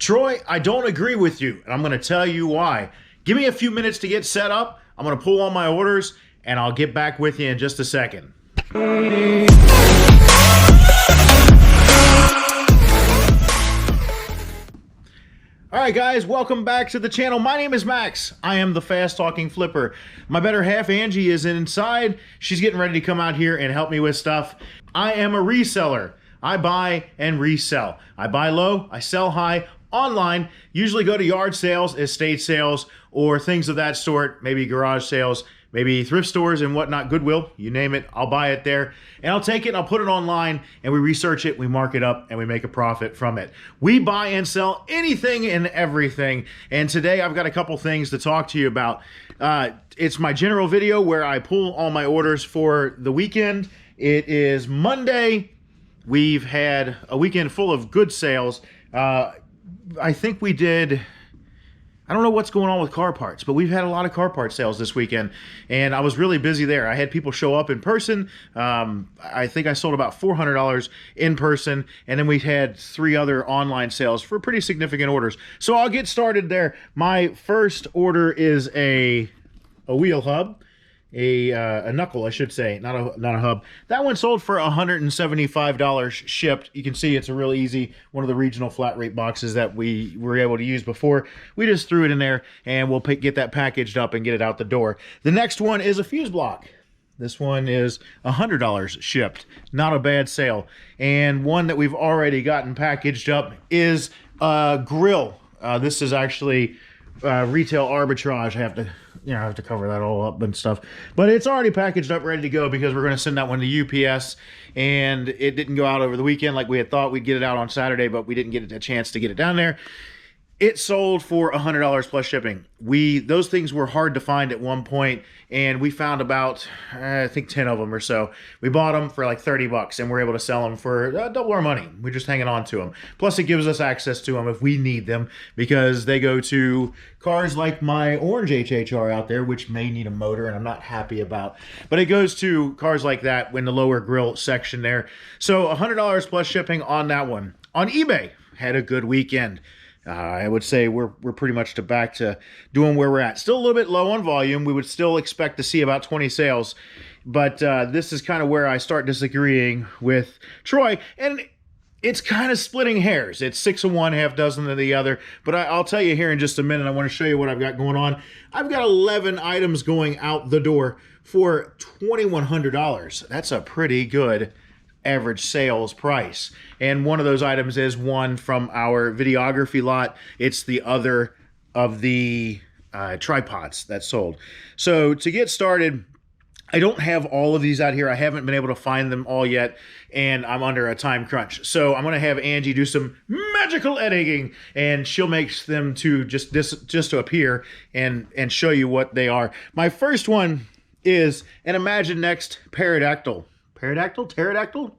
Troy, I don't agree with you, and I'm going to tell you why. Give me a few minutes to get set up. I'm going to pull all my orders, and I'll get back with you in just a second. All right, guys, welcome back to the channel. My name is Max. I am the fast-talking flipper. My better half, Angie, is inside. She's getting ready to come out here and help me with stuff. I am a reseller. I buy and resell. I buy low, I sell high, online, usually go to yard sales, estate sales, or things of that sort, maybe garage sales, maybe thrift stores and whatnot, Goodwill, you name it, I'll buy it there. And I'll take it and I'll put it online and we research it, we mark it up, and we make a profit from it. We buy and sell anything and everything. And today I've got a couple things to talk to you about. It's my general video where I pull all my orders for the weekend. It is Monday. We've had a weekend full of good sales. I think we did, I don't know what's going on with car parts, but we've had a lot of car part sales this weekend, and I was really busy there. I had people show up in person. I think I sold about $400 in person, and then we had 3 other online sales for pretty significant orders. So I'll get started there. My first order is a wheel hub. A knuckle, I should say, not a hub. That one sold for $175 shipped. You can see it's a real easy, one of the regional flat rate boxes that we were able to use before. We just threw it in there and we'll get that packaged up and get it out the door. The next one is a fuse block. This one is $100 shipped. Not a bad sale. And one that we've already gotten packaged up is a grill. This is actually retail arbitrage. I have to cover that all up and stuff, but it's already packaged up, ready to go, because we're going to send that one to UPS, and it didn't go out over the weekend like we had thought. We'd get it out on Saturday, but we didn't get a chance to get it down there. It sold for $100 plus shipping. Those things were hard to find at one point, and we found about, I think 10 of them or so. We bought them for like 30 bucks, and we're able to sell them for double our money. We're just hanging on to them. Plus, it gives us access to them if we need them, because they go to cars like my orange HHR out there, which may need a motor, and I'm not happy about. But it goes to cars like that in the lower grill section there. So $100 plus shipping on that one. On eBay, had a good weekend. I would say we're pretty much back to doing where we're at. Still a little bit low on volume. We would still expect to see about 20 sales. But this is kind of where I start disagreeing with Troy. And it's kind of splitting hairs. It's 6 of one, half dozen of the other. But I'll tell you here in just a minute. I want to show you what I've got going on. I've got 11 items going out the door for $2,100. That's a pretty good average sales price. And one of those items is one from our videography lot. It's the other of the tripods that sold. So to get started, I don't have all of these out here. I haven't been able to find them all yet, and I'm under a time crunch. So I'm going to have Angie do some magical editing, and she'll make them to just to appear and show you what they are. My first one is an Imagine Next Pterodactyl. Pterodactyl? Pterodactyl.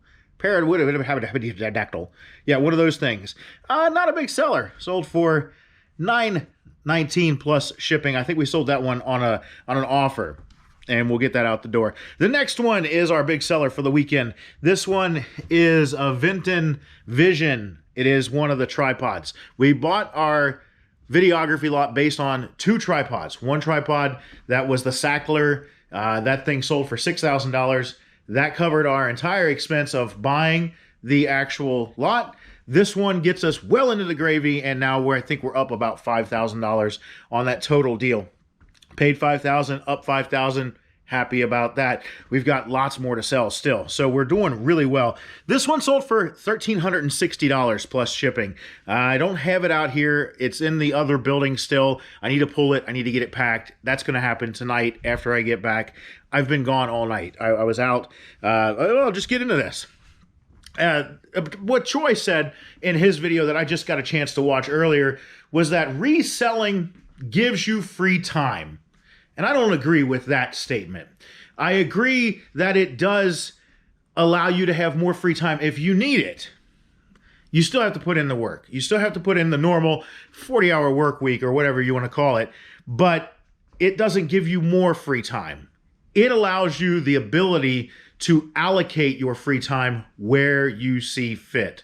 Yeah, one of those things. Not a big seller. Sold for $9.19 plus shipping. I think we sold that one on an offer, and we'll get that out the door. The next one is our big seller for the weekend. This one is a Vinton Vision. It is one of the tripods. We bought our videography lot based on 2 tripods. One tripod that was the Sackler. That thing sold for $6,000. That covered our entire expense of buying the actual lot. This one gets us well into the gravy, and now I think we're up about $5,000 on that total deal. Paid $5,000, up $5,000. Happy about that. We've got lots more to sell still, so we're doing really well. This one sold for $1,360 plus shipping. I don't have it out here. It's in the other building still. I need to pull it. I need to get it packed. That's going to happen tonight after I get back. I've been gone all night. I was out. I'll just get into this. What Troy said in his video that I just got a chance to watch earlier was that reselling gives you free time. And I don't agree with that statement. I agree that it does allow you to have more free time if you need it. You still have to put in the work. You still have to put in the normal 40-hour work week or whatever you want to call it, but it doesn't give you more free time. It allows you the ability to allocate your free time where you see fit.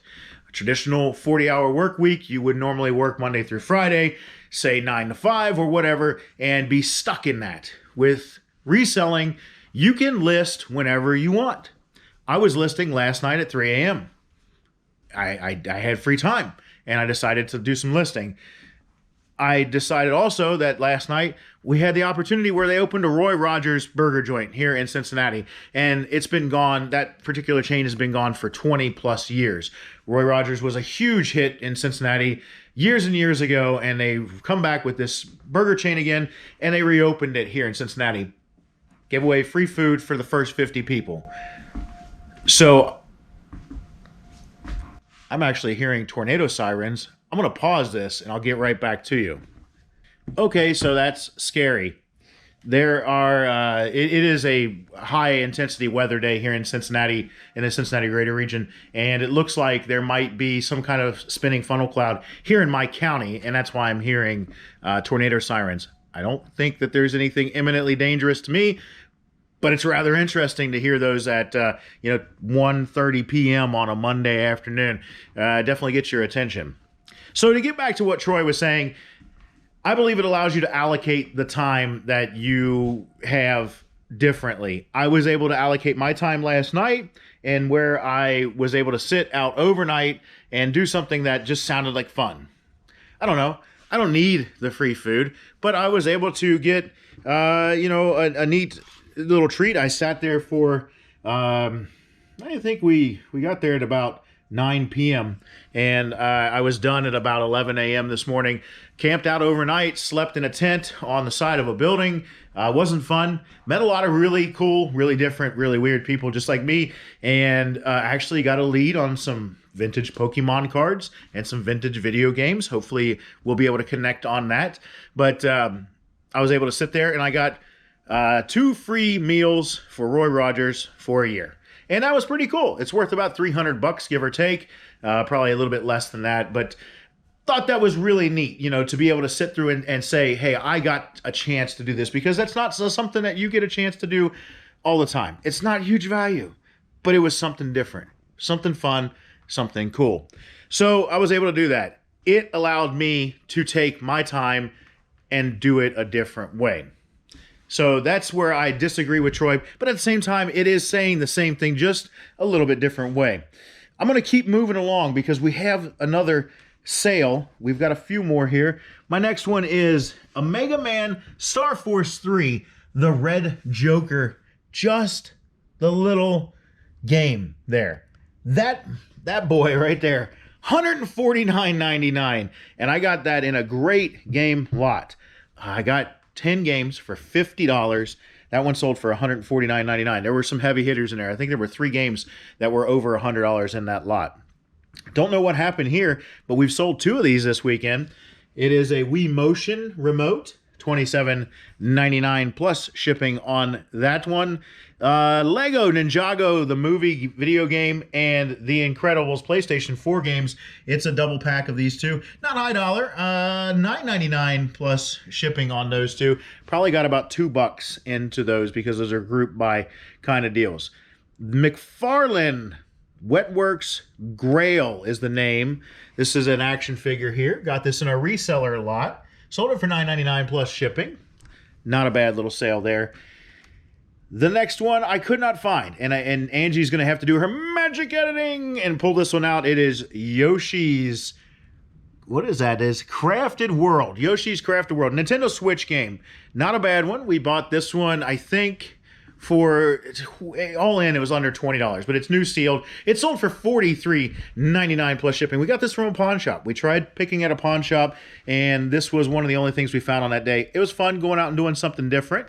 traditional 40-hour work week, you would normally work Monday through Friday, say 9 to 5 or whatever, and be stuck in that. With reselling, you can list whenever you want. I was listing last night at 3 a.m. I had free time, and I decided to do some listing. I decided also that last night we had the opportunity where they opened a Roy Rogers burger joint here in Cincinnati, and it's been gone. That particular chain has been gone for 20 plus years. Roy Rogers was a huge hit in Cincinnati years and years ago, and they've come back with this burger chain again, and they reopened it here in Cincinnati. Gave away free food for the first 50 people. So I'm actually hearing tornado sirens. I'm going to pause this and I'll get right back to you. Okay, so that's scary. There are, it is a high intensity weather day here in Cincinnati, in the Cincinnati greater region, and it looks like there might be some kind of spinning funnel cloud here in my county, and that's why I'm hearing tornado sirens. I don't think that there's anything imminently dangerous to me, but it's rather interesting to hear those at 1:30 p.m. on a Monday afternoon. Definitely gets your attention. So to get back to what Troy was saying, I believe it allows you to allocate the time that you have differently. I was able to allocate my time last night, and where I was able to sit out overnight and do something that just sounded like fun. I don't know. I don't need the free food, but I was able to get, a neat little treat. I sat there for, I think we got there at about 9 p.m. and I was done at about 11 a.m. this morning. Camped out overnight, slept in a tent on the side of a building. Wasn't fun. Met a lot of really cool, really different, really weird people just like me, and actually got a lead on some vintage Pokemon cards and some vintage video games. Hopefully we'll be able to connect on that. But I was able to sit there and I got 2 free meals for Roy Rogers for a year. And that was pretty cool. It's worth about $300, give or take. Probably a little bit less than that, but thought that was really neat, to be able to sit through and say, hey, I got a chance to do this, because that's not something that you get a chance to do all the time. It's not huge value, but it was something different, something fun, something cool. So I was able to do that. It allowed me to take my time and do it a different way. So that's where I disagree with Troy, but at the same time, it is saying the same thing, just a little bit different way. I'm going to keep moving along because we have another sale. We've got a few more here. My next one is a Mega Man Star Force 3, the Red Joker. Just the little game there. That boy right there, $149.99, and I got that in a great game lot. I got 10 games for $50. That one sold for $149.99. There were some heavy hitters in there. I think there were 3 games that were over $100 in that lot. Don't know what happened here, but we've sold 2 of these this weekend. It is a Wii Motion remote, $27.99 plus shipping on that one. Lego Ninjago, the movie video game, and The Incredibles PlayStation 4 games. It's a double pack of these 2. Not high dollar, $9.99 plus shipping on those 2. Probably got about $2 into those because those are group buy kind of deals. McFarlane Wetworks Grail is the name. This is an action figure here. Got this in a reseller lot. Sold it for $9.99 plus shipping. Not a bad little sale there. The next one I could not find, and Angie's going to have to do her magic editing and pull this one out. It is Yoshi's, what is that? It's Crafted World. Yoshi's Crafted World. Nintendo Switch game. Not a bad one. We bought this one, I think, for all in, it was under $20, but it's new sealed. It sold for $43.99 plus shipping. We got this from a pawn shop. We tried picking at a pawn shop, and this was one of the only things we found on that day. It was fun going out and doing something different.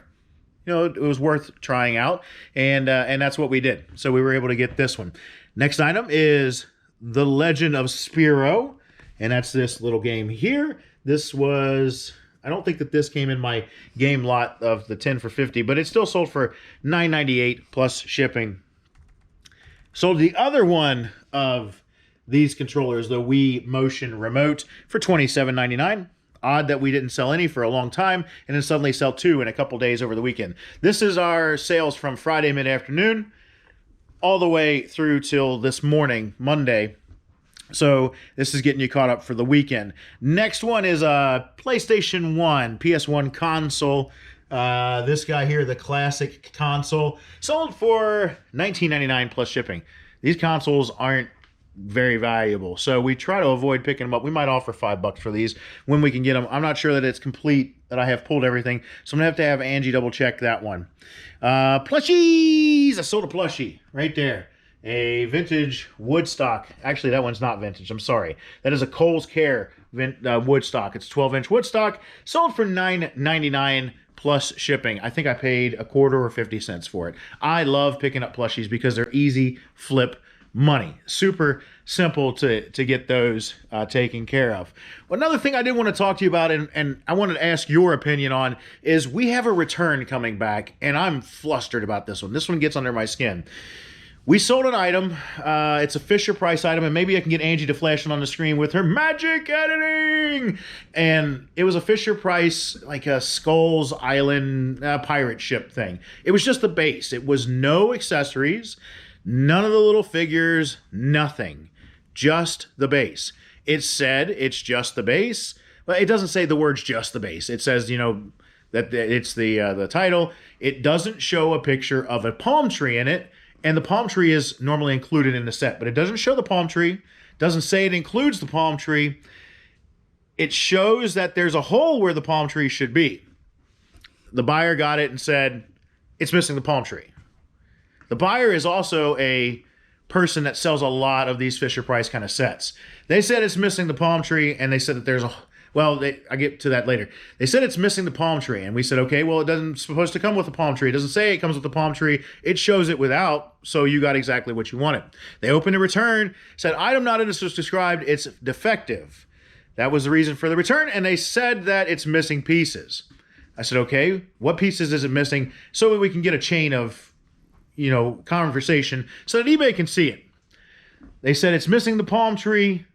It was worth trying out, and that's what we did. So we were able to get this one. Next item is The Legend of Spyro, and that's this little game here. This was, I don't think that this came in my game lot of the 10 for 50, but it still sold for $9.98 plus shipping. Sold the other one of these controllers, the Wii Motion Remote, for $27.99. Odd that we didn't sell any for a long time and then suddenly sell 2 in a couple days over the weekend. This is our sales from Friday mid-afternoon all the way through till this morning, Monday. So this is getting you caught up for the weekend. Next one is a PlayStation 1, PS1 console. This guy here, the classic console, sold for $19.99 plus shipping. These consoles aren't very valuable, so we try to avoid picking them up. We might offer $5 for these when we can get them. I'm not sure that it's complete, that I have pulled everything, so I'm gonna have to have Angie double check that one. Plushies! I sold a plushie right there. A vintage Woodstock. Actually, that one's not vintage. I'm sorry. That is a Kohl's Care Woodstock. It's 12-inch Woodstock. Sold for $9.99 plus shipping. I think I paid a quarter or 50 cents for it. I love picking up plushies because they're easy flip money. Super simple to get those taken care of. Well, another thing I did want to talk to you about, and I wanted to ask your opinion on, is we have a return coming back, and I'm flustered about this one. This one gets under my skin. We sold an item. It's a Fisher Price item, and maybe I can get Angie to flash it on the screen with her magic editing. And it was a Fisher Price, like a Skulls Island pirate ship thing. It was just the base. It was no accessories, none of the little figures, nothing. Just the base. It said it's just the base. Well, it doesn't say the words just the base. It says, you know, that it's the title. It doesn't show a picture of a palm tree in it. And the palm tree is normally included in the set, but it doesn't show the palm tree, doesn't say it includes the palm tree. It shows that there's a hole where the palm tree should be. The buyer got it and said, it's missing the palm tree. The buyer is also a person that sells a lot of these Fisher Price kind of sets. They said it's missing the palm tree, and they said that there's a... Well, I get to that later. They said it's missing the palm tree, and we said, okay, well, it doesn't supposed to come with the palm tree. It doesn't say it comes with the palm tree. It shows it without, so you got exactly what you wanted. They opened a return, said, item not as described, it's defective. That was the reason for the return, and they said that it's missing pieces. I said, okay, what pieces is it missing, so that we can get a chain of, you know, conversation so that eBay can see it. They said it's missing the palm tree,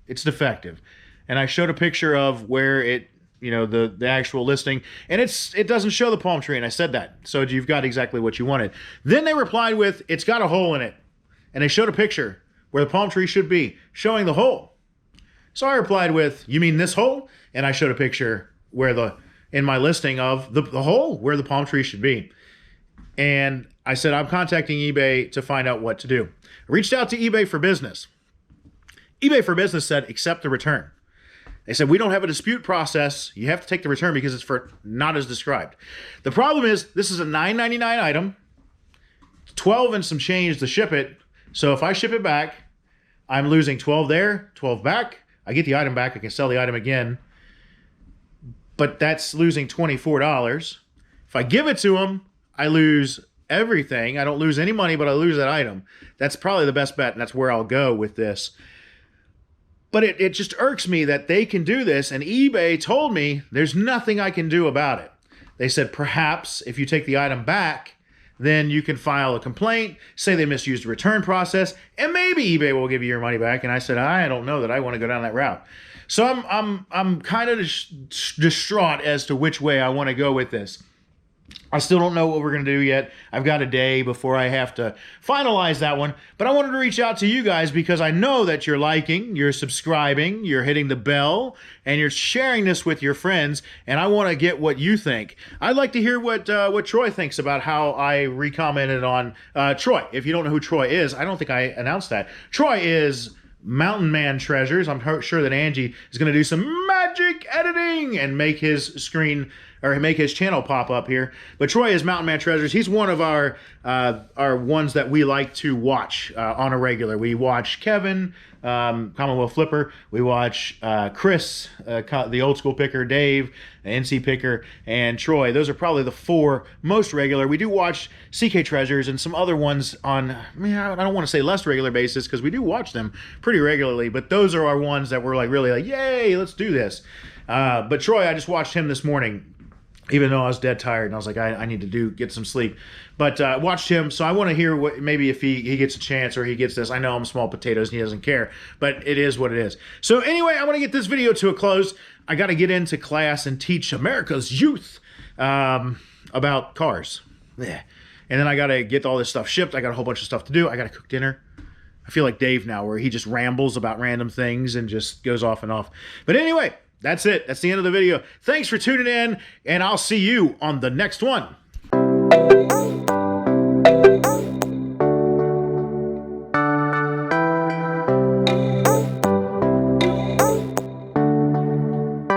it's defective. And I showed a picture of where it, you know, the actual listing, and it doesn't show the palm tree, and I said that. So you've got exactly what you wanted. Then they replied with, it's got a hole in it. And they showed a picture where the palm tree should be, showing the hole. So I replied with, you mean this hole? And I showed a picture where in my listing of the hole where the palm tree should be. And I said, I'm contacting eBay to find out what to do. I reached out to eBay for Business. eBay for Business said, accept the return. They said, we don't have a dispute process. You have to take the return because it's for not as described. The problem is, this is a $9.99 item, 12 and some change to ship it. So if I ship it back, I'm losing 12 there, 12 back. I get the item back. I can sell the item again. But that's losing $24. If I give it to them, I lose everything. I don't lose any money, but I lose that item. That's probably the best bet, and that's where I'll go with this. But it just irks me that they can do this, and eBay told me there's nothing I can do about it. They said, perhaps if you take the item back, then you can file a complaint, say they misused the return process, and maybe eBay will give you your money back. And I said, I don't know that I want to go down that route. So I'm kind of distraught as to which way I want to go with this. I still don't know what we're going to do yet. I've got a day before I have to finalize that one. But I wanted to reach out to you guys because I know that you're liking, you're subscribing, you're hitting the bell, and you're sharing this with your friends. And I want to get what you think. I'd like to hear what Troy thinks about how I recommented on Troy. If you don't know who Troy is, I don't think I announced that. Troy is Mountain Man Treasures. I'm sure that Angie is going to do some magic editing and make his screen or make his channel pop up here. But Troy is Mountain Man Treasures. He's one of our ones that we like to watch on a regular. We watch Kevin, Commonwealth Flipper. We watch Chris, the old school picker, Dave, the NC picker, and Troy. Those are probably the four most regular. We do watch CK Treasures and some other ones on, I mean, I don't want to say less regular basis because we do watch them pretty regularly, but those are our ones that we're like really like, yay, let's do this. But Troy, I just watched him this morning, even though I was dead tired, and I was like, I need to get some sleep. But watched him, so I want to hear what maybe if he gets a chance or he gets this. I know I'm small potatoes and he doesn't care, but it is what it is. So anyway, I want to get this video to a close. I got to get into class and teach America's youth about cars. Yeah. And then I got to get all this stuff shipped. I got a whole bunch of stuff to do. I got to cook dinner. I feel like Dave now, where he just rambles about random things and just goes off and off. But anyway, that's it. That's the end of the video. Thanks for tuning in, and I'll see you on the next one.